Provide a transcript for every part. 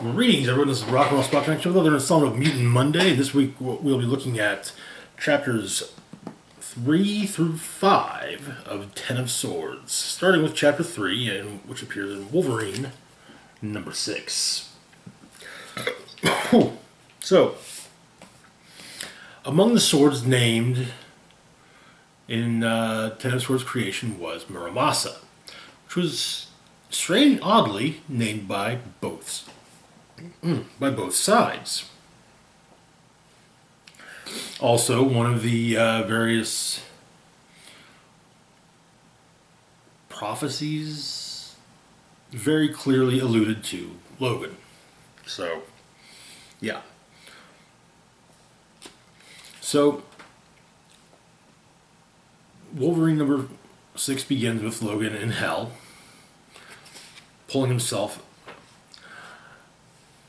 Greetings, everyone. This is Rock and Roll Spot Connection with another installment of Mutant Monday. This week we'll be looking at chapters 3 through 5 of Ten of Swords, starting with chapter 3, which appears in Wolverine number 6. So, among the swords named in Ten of Swords creation was Muramasa, which was oddly named by both sides. Also, one of the various prophecies very clearly alluded to Logan. So, yeah. So, Wolverine number 6 begins with Logan in hell, pulling himself,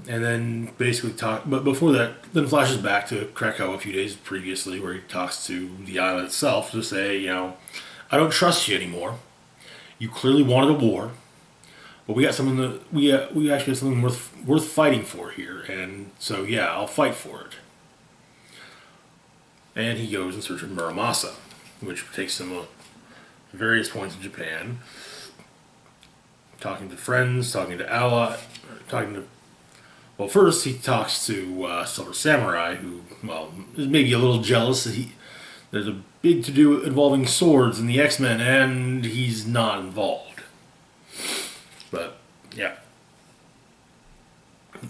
and then basically but before that, then flashes back to Krakow a few days previously, where he talks to the island itself to say, I don't trust you anymore. You clearly wanted a war, but we got something that we actually have something worth fighting for here, and so yeah, I'll fight for it. And he goes in search of Muramasa, which takes him to various points in Japan, talking to friends, talking to allies, well, first he talks to Silver Samurai, who, is maybe a little jealous that there's a big to-do involving swords in the X-Men, and he's not involved. But, yeah.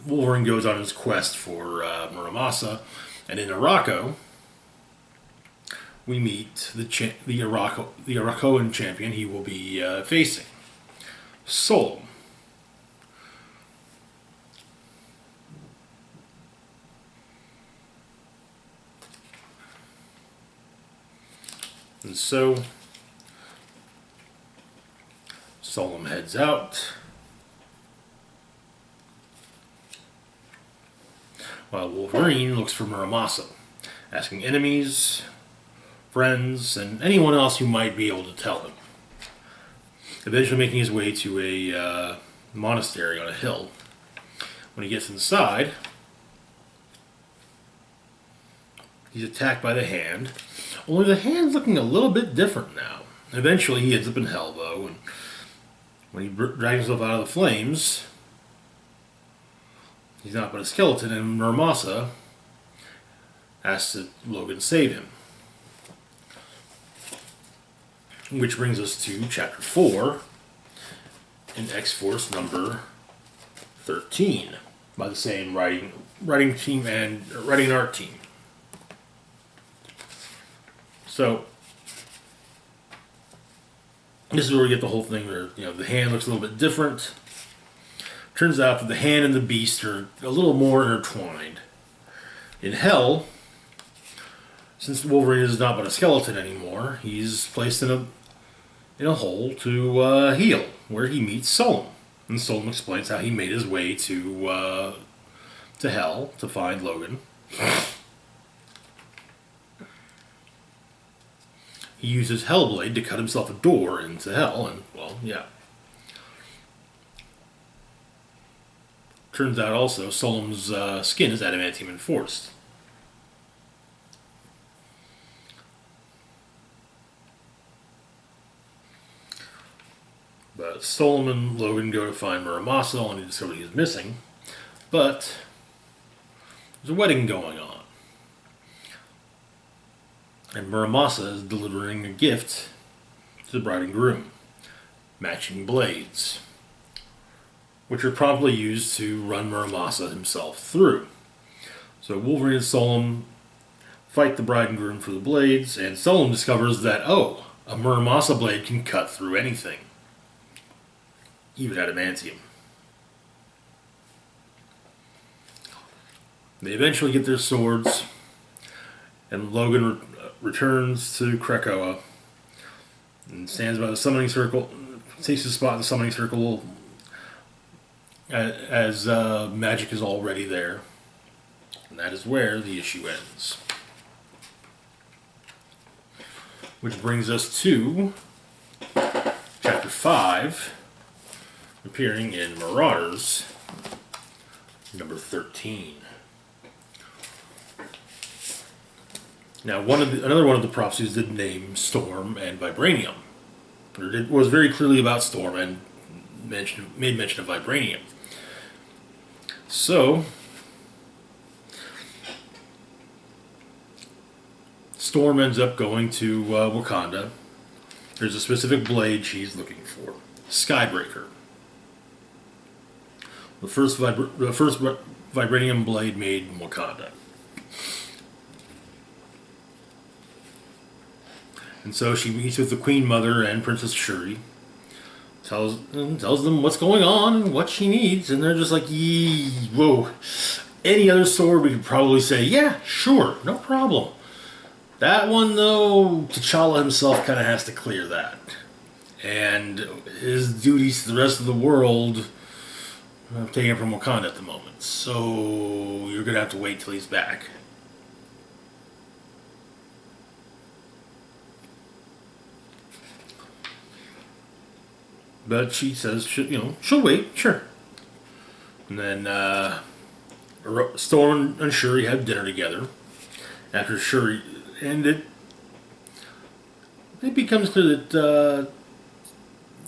Wolverine goes on his quest for Muramasa, and in Araco, we meet the Arakoan champion he will be facing, Solom. And so, Solom heads out, while Wolverine looks for Muramasa, asking enemies, friends, and anyone else who might be able to tell him. Eventually making his way to a monastery on a hill. When he gets inside, he's attacked by the Hand. Only the Hand's looking a little bit different now. Eventually he ends up in hell, though, and when he drags himself out of the flames, he's not but a skeleton, and Muramasa asks that Logan save him. Which brings us to chapter 4 in XForce number 13 by the same writing team and writing and art team. So, this is where we get the whole thing where, the Hand looks a little bit different. Turns out that the Hand and the Beast are a little more intertwined. In hell, since Wolverine is not but a skeleton anymore, he's placed in a hole to heal, where he meets Solom. And Solom explains how he made his way to hell to find Logan. He uses Hellblade to cut himself a door into hell, and, well, yeah. Turns out also Solom's skin is adamantium enforced. But Solom and Logan go to find Muramasa, only to discover he's missing. But there's a wedding going on. And Muramasa is delivering a gift to the bride and groom. Matching blades, which are promptly used to run Muramasa himself through. So Wolverine and Solom fight the bride and groom for the blades, and Solom discovers that, a Muramasa blade can cut through anything. Even adamantium. They eventually get their swords, and Logan returns to Krakoa and stands by the summoning circle, takes his spot in the summoning circle as magic is already there. And that is where the issue ends. Which brings us to chapter 5, appearing in Marauders Number 13. Now, another one of the prophecies did name Storm and Vibranium. It was very clearly about Storm and made mention of Vibranium. So, Storm ends up going to Wakanda. There's a specific blade she's looking for. Skybreaker. The first vibranium blade made in Wakanda. And so she meets with the Queen Mother and Princess Shuri. Tells them what's going on and what she needs. And they're just like, whoa. Any other sword we could probably say, yeah, sure, no problem. That one, though, T'Challa himself kind of has to clear that. And his duties to the rest of the world have taken him from Wakanda at the moment. So you're going to have to wait till he's back. But she says, she'll wait, sure. And then Storm and Shuri have dinner together. After Shuri... And it becomes clear that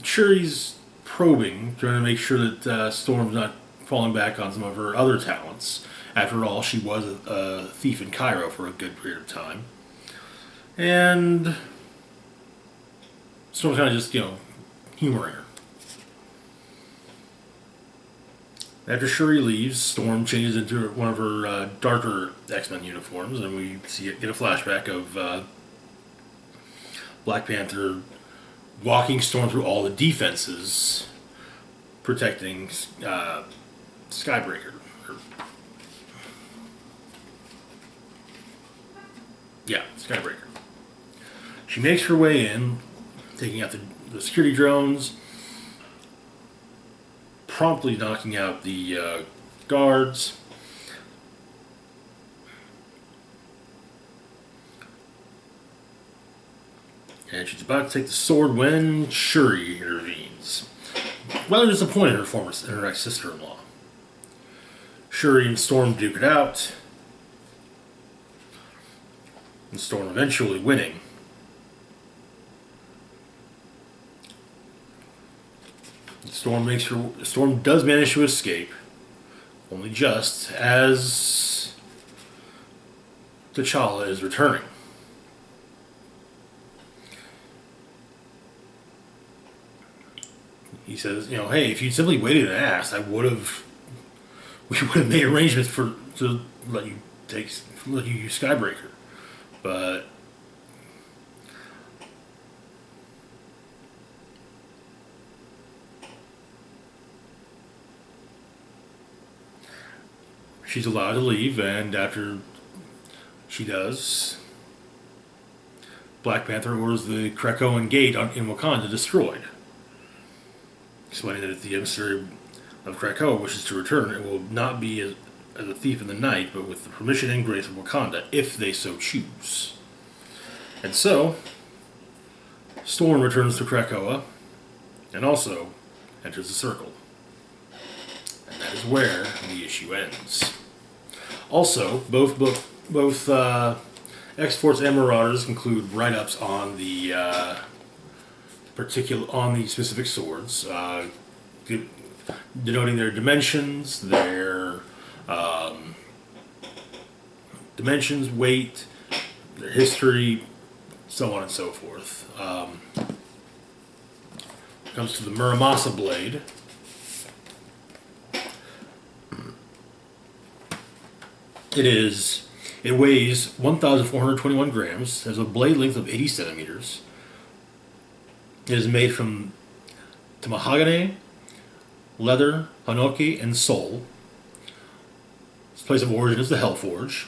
Shuri's probing, trying to make sure that Storm's not falling back on some of her other talents. After all, she was a thief in Cairo for a good period of time. And Storm's kind of just, humoring her. After Shuri leaves, Storm changes into one of her darker X-Men uniforms, and we get a flashback of Black Panther walking Storm through all the defenses, protecting Skybreaker. Skybreaker. She makes her way in, taking out the security drones, promptly knocking out the guards. And she's about to take the sword when Shuri intervenes. Rather disappointed in her ex-sister-in-law. Shuri and Storm duke it out, and Storm eventually winning. Storm does manage to escape, only just as T'Challa is returning. He says, hey, if you'd simply waited and asked, we would have made arrangements to let you use Skybreaker, but she's allowed to leave, and after she does, Black Panther orders the Krakoan gate in Wakanda destroyed. Explaining that if the emissary of Krakoa wishes to return, it will not be as a thief in the night, but with the permission and grace of Wakanda, if they so choose. And so, Storm returns to Krakoa, and also enters the circle. And that is where the issue ends. Also, both XForce and Marauders include write-ups on the specific swords, denoting their dimensions, weight, their history, so on and so forth. Comes to the Muramasa blade. It weighs 1,421 grams, has a blade length of 80 centimeters. It is made from mahogany, leather, hanoki, and sole. Its place of origin is the Hellforge,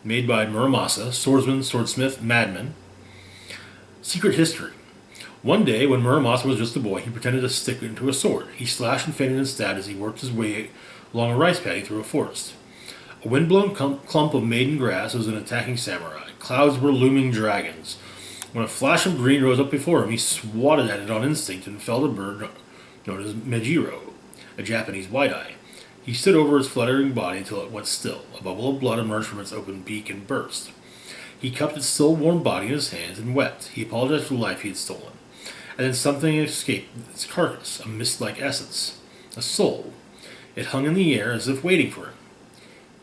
made by Muramasa, swordsman, swordsmith, madman. Secret history. One day, when Muramasa was just a boy, he pretended to stick into a sword. He slashed and fainted instead as he worked his way along a rice paddy through a forest. A windblown clump of maiden grass was an attacking samurai. Clouds were looming dragons. When a flash of green rose up before him, he swatted at it on instinct and felled a bird known as Mejiro, a Japanese white-eye. He stood over its fluttering body until it went still. A bubble of blood emerged from its open beak and burst. He cupped its still warm body in his hands and wept. He apologized for the life he had stolen. And then something escaped its carcass, a mist-like essence, a soul. It hung in the air as if waiting for him.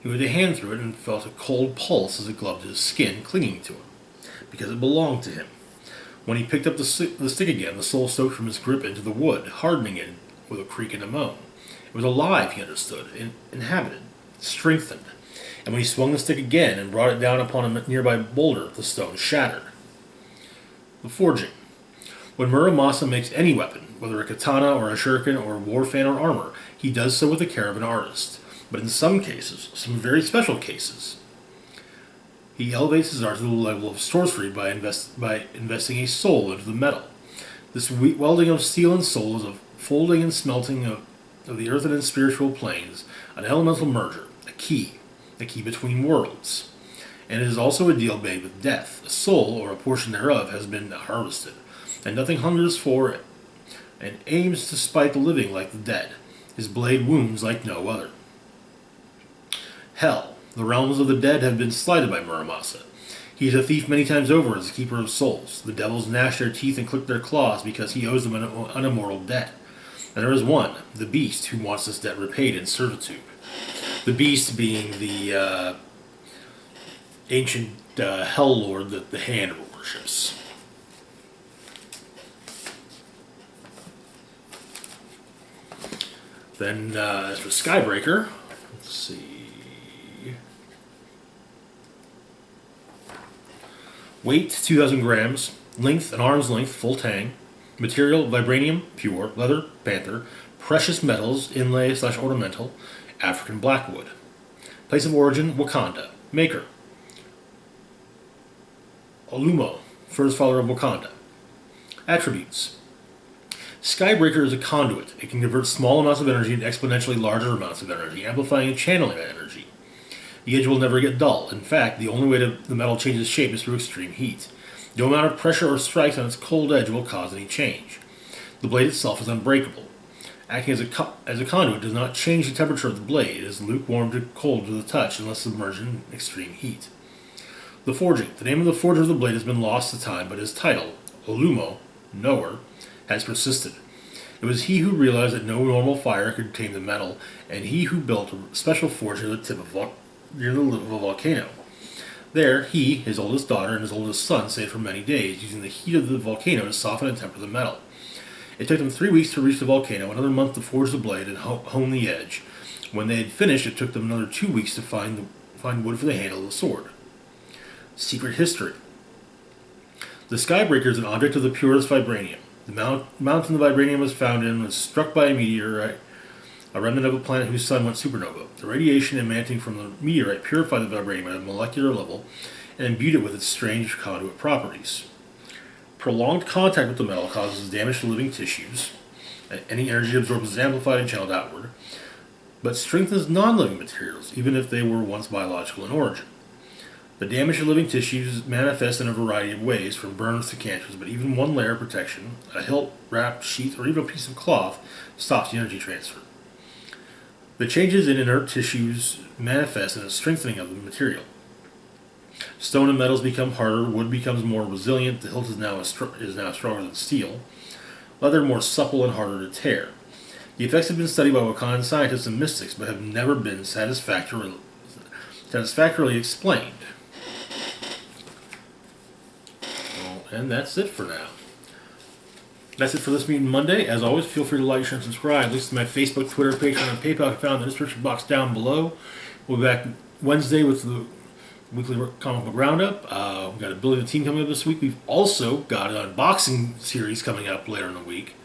He put a hand through it and felt a cold pulse as it gloved his skin, clinging to him, because it belonged to him. When he picked up the stick again, the soul soaked from his grip into the wood, hardening it with a creak and a moan. It was alive, he understood, inhabited, strengthened. And when he swung the stick again and brought it down upon a nearby boulder, the stone shattered. The forging. When Muramasa makes any weapon, whether a katana or a shuriken or a war fan or armor, he does so with the care of an artist. But in some cases, some very special cases, he elevates his art to the level of sorcery by investing a soul into the metal. This welding of steel and soul is a folding and smelting of the earthen and spiritual planes, an elemental merger, a key between worlds. And it is also a deal made with death. A soul, or a portion thereof, has been harvested, and nothing hungers for it, and aims to spite the living like the dead. His blade wounds like no other. Hell. The realms of the dead have been slighted by Muramasa. He is a thief many times over as a keeper of souls. The devils gnash their teeth and click their claws because he owes them an unimmoral debt. And there is one, the beast, who wants this debt repaid in servitude. The beast being the ancient hell lord that the Hand worships. Then, as for Skybreaker, let's see. Weight, 2,000 grams. Length, an arm's length, full tang. Material, vibranium, pure. Leather, panther. Precious metals, inlay/ornamental. African blackwood. Place of origin, Wakanda. Maker, Olumo, first father of Wakanda. Attributes. Skybreaker is a conduit. It can convert small amounts of energy into exponentially larger amounts of energy, amplifying and channeling that energy. The edge will never get dull. In fact, the only way the metal changes shape is through extreme heat. No amount of pressure or strikes on its cold edge will cause any change. The blade itself is unbreakable. Acting as a conduit does not change the temperature of the blade. It is lukewarm to cold to the touch unless submerged in extreme heat. The forging. The name of the forger of the blade has been lost to time, but his title, Olumo, Knower, has persisted. It was he who realized that no normal fire could tame the metal, and he who built a special forge near the lip of a volcano. There, he, his oldest daughter, and his oldest son stayed for many days, using the heat of the volcano to soften and temper the metal. It took them 3 weeks to reach the volcano, another month to forge the blade and hone the edge. When they had finished, it took them another 2 weeks to find wood for the handle of the sword. Secret history. The Skybreaker is an object of the purest vibranium. The mountain the vibranium was found in was struck by a meteorite, a remnant of a planet whose sun went supernova. The radiation emanating from the meteorite purified the vibranium at a molecular level and imbued it with its strange conduit properties. Prolonged contact with the metal causes damage to living tissues. Any energy absorbed is amplified and channeled outward, but strengthens non-living materials, even if they were once biological in origin. The damage to living tissues manifests in a variety of ways, from burns to cancers, but even one layer of protection, a hilt, wrap, sheath, or even a piece of cloth, stops the energy transfer. The changes in inert tissues manifest in a strengthening of the material. Stone and metals become harder, wood becomes more resilient, the hilt is now stronger than steel, leather more supple and harder to tear. The effects have been studied by Wakandan scientists and mystics, but have never been satisfactorily explained. And that's it for now. That's it for this Mutant Monday. As always, feel free to like, share, and subscribe. Links to my Facebook, Twitter, Patreon, and PayPal can be found in the description box down below. We'll be back Wednesday with the weekly comic book roundup. We've got a Building a Team coming up this week. We've also got an unboxing series coming up later in the week.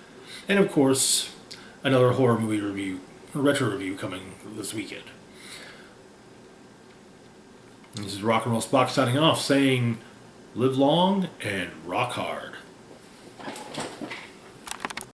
And of course, another horror movie review, a retro review coming this weekend. This is Rock and Roll Spock signing off, saying, live long and rock hard.